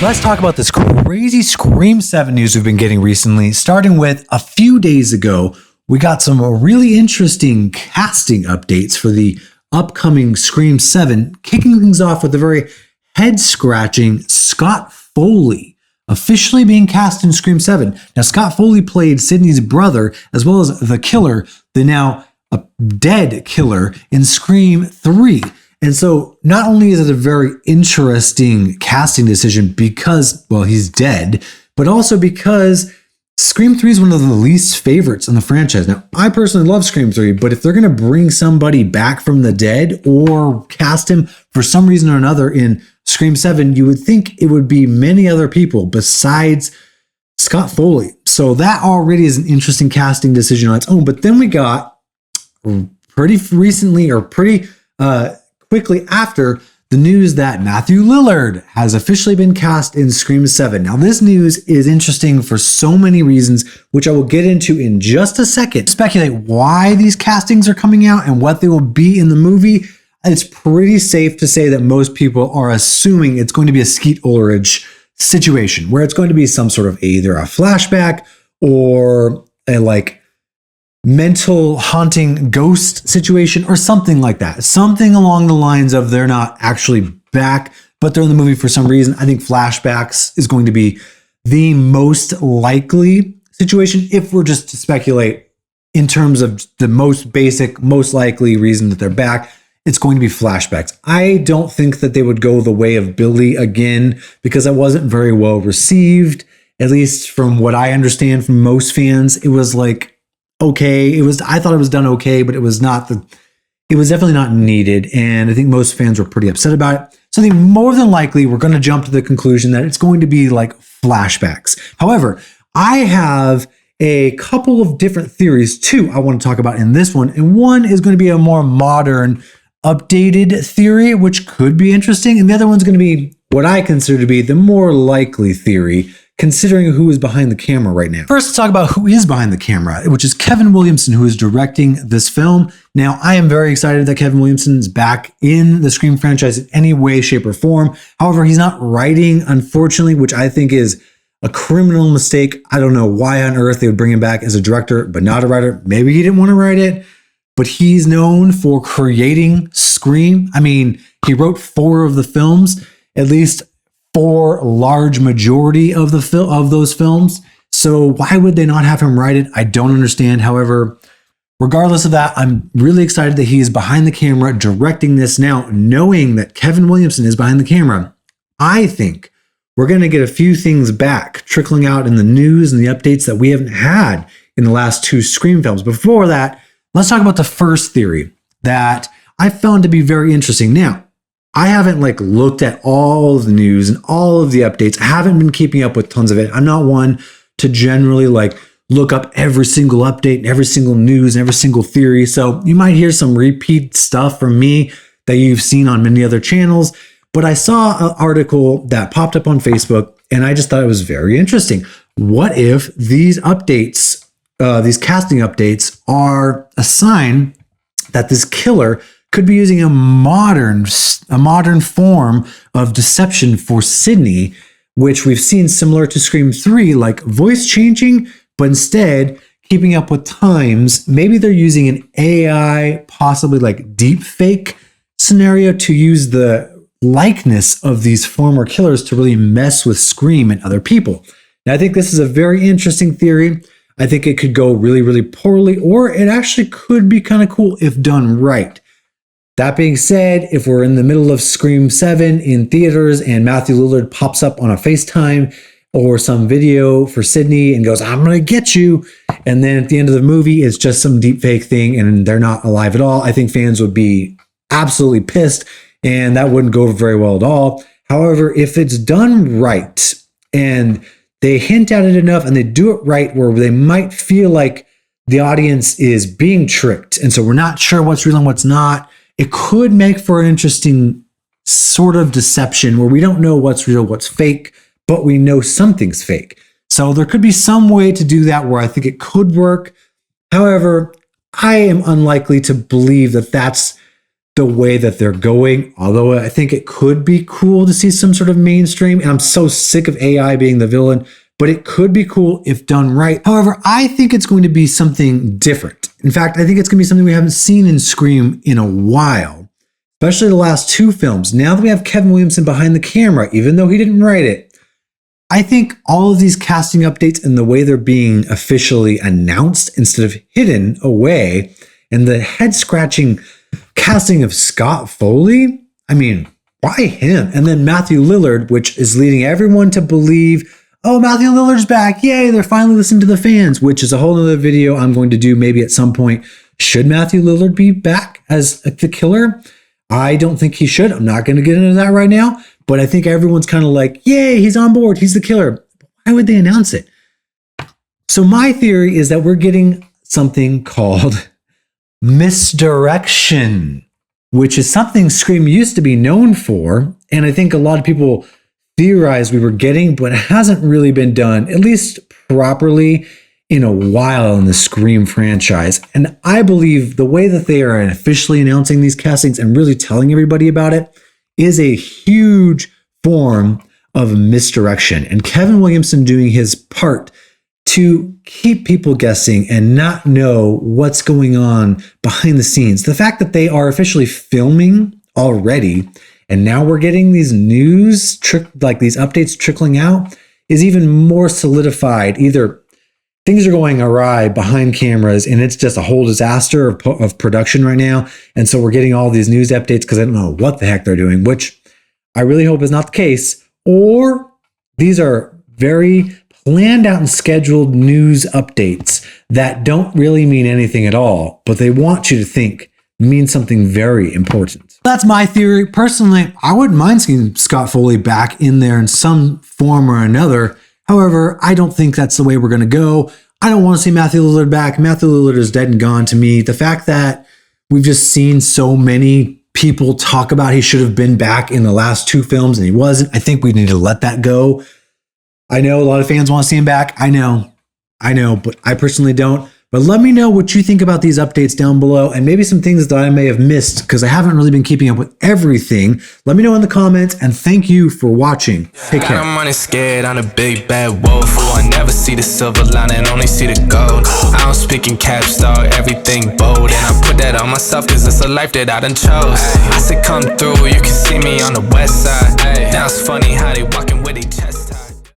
Let's talk about this crazy Scream 7 news we've been getting recently, starting with a few days ago. We got some really interesting casting updates for the upcoming Scream 7, kicking things off with a very head-scratching Scott Foley officially being cast in Scream 7. Now, Scott Foley played Sidney's brother, as well as the killer, the now dead killer, in Scream 3. And so not only is it a very interesting casting decision because, well, he's dead, but also because Scream 3 is one of the least favorites in the franchise. Now, I personally love Scream 3, but if they're going to bring somebody back from the dead or cast him for some reason or another in Scream 7, you would think it would be many other people besides Scott Foley. So that already is an interesting casting decision on its own. But then we got pretty recently, or pretty quickly after, the news that Matthew Lillard has officially been cast in Scream 7. Now, this news is interesting for so many reasons, which I will get into in just a second. Speculate why these castings are coming out and what they will be in the movie. It's pretty safe to say that most people are assuming it's going to be a Skeet Ulrich situation, where it's going to be some sort of either a flashback or a mental haunting ghost situation or something like that. Something along the lines of they're not actually back, but they're in the movie for some reason. I think flashbacks is going to be the most likely situation if we're just to speculate in terms of the most basic, most likely reason that they're back. It's going to be flashbacks. I don't think that they would go the way of Billy again because it wasn't very well received, at least from what I understand from most fans. It was okay. I thought it was done okay, but it was definitely not needed. And I think most fans were pretty upset about it. So I think more than likely, we're going to jump to the conclusion that it's going to be like flashbacks. However, I have a couple of different theories too I want to talk about in this one. And one is going to be a more modern, updated theory, which could be interesting. And the other one's going to be what I consider to be the more likely theory, considering who is behind the camera right now. First, let's talk about who is behind the camera, which is Kevin Williamson, who is directing this film. Now, I am very excited that Kevin Williamson is back in the Scream franchise in any way, shape, or form. However, he's not writing, unfortunately, which I think is a criminal mistake. I don't know why on earth they would bring him back as a director, but not a writer. Maybe he didn't want to write it, but he's known for creating Scream. I mean, he wrote 4 of the films, at least 4 large majority of those films. So why would they not have him write it? I don't understand. However, regardless of that, I'm really excited that he is behind the camera directing this. Now, knowing that Kevin Williamson is behind the camera, I think we're going to get a few things back trickling out in the news and the updates that we haven't had in the last 2 Scream films. Before that, let's talk about the first theory that I found to be very interesting. Now, I haven't looked at all of the news and all of the updates. I haven't been keeping up with tons of it. I'm not one to generally look up every single update and every single news and every single theory. So you might hear some repeat stuff from me that you've seen on many other channels. But I saw an article that popped up on Facebook and I just thought it was very interesting. What if these updates, these casting updates, are a sign that this killer could be using a modern form of deception for Sidney, which we've seen similar to Scream 3, like voice changing, but instead keeping up with times. Maybe they're using an AI, possibly deep fake scenario to use the likeness of these former killers to really mess with Scream and other people. Now, I think this is a very interesting theory. I think it could go really, really poorly, or it actually could be kind of cool if done right. That being said, if we're in the middle of Scream 7 in theaters and Matthew Lillard pops up on a FaceTime or some video for Sidney and goes, "I'm going to get you," and then at the end of the movie, it's just some deepfake thing and they're not alive at all, I think fans would be absolutely pissed and that wouldn't go very well at all. However, if it's done right and they hint at it enough and they do it right where they might feel like the audience is being tricked and so we're not sure what's real and what's not, it could make for an interesting sort of deception where we don't know what's real, what's fake, but we know something's fake. So there could be some way to do that where I think it could work. However, I am unlikely to believe that that's the way that they're going, although I think it could be cool to see some sort of mainstream. And I'm so sick of AI being the villain, but it could be cool if done right. However, I think it's going to be something different. In fact, I think it's going to be something we haven't seen in Scream in a while, especially the last two films. Now that we have Kevin Williamson behind the camera, even though he didn't write it, I think all of these casting updates and the way they're being officially announced instead of hidden away, and the head-scratching casting of Scott Foley, I mean, why him? And then Matthew Lillard, which is leading everyone to believe, oh, Matthew Lillard's back. Yay, they're finally listening to the fans, which is a whole other video I'm going to do maybe at some point. Should Matthew Lillard be back as the killer? I don't think he should. I'm not going to get into that right now, but I think everyone's kind of like, yay, he's on board. He's the killer. Why would they announce it? So my theory is that we're getting something called misdirection, which is something Scream used to be known for. And I think a lot of people theorized we were getting, but it hasn't really been done, at least properly, in a while in the Scream franchise. And I believe the way that they are officially announcing these castings and really telling everybody about it is a huge form of misdirection. And Kevin Williamson doing his part to keep people guessing and not know what's going on behind the scenes. The fact that they are officially filming already, and now we're getting these news, like these updates trickling out, is even more solidified. Either things are going awry behind cameras and it's just a whole disaster of production right now, and so we're getting all these news updates because I don't know what the heck they're doing, which I really hope is not the case. Or these are very planned out and scheduled news updates that don't really mean anything at all, but they want you to think mean something very important. That's my theory. Personally, I wouldn't mind seeing Scott Foley back in there in some form or another. However, I don't think that's the way we're going to go. I don't want to see Matthew Lillard back. Matthew Lillard is dead and gone to me. The fact that we've just seen so many people talk about he should have been back in the last two films and he wasn't, I think we need to let that go. I know a lot of fans want to see him back. I know, but I personally don't. But let me know what you think about these updates down below, and maybe some things that I may have missed because I haven't really been keeping up with everything. Let me know in the comments, and thank you for watching. Take care. I'm running scared, I'm a big bad wolf. Oh, I never see the silver lining, only see the gold. I don't speak in caps, dog, everything bold. And I put that on myself cause it's a life that I done chose. I said come through, you can see me on the west side. Now it's funny how they walking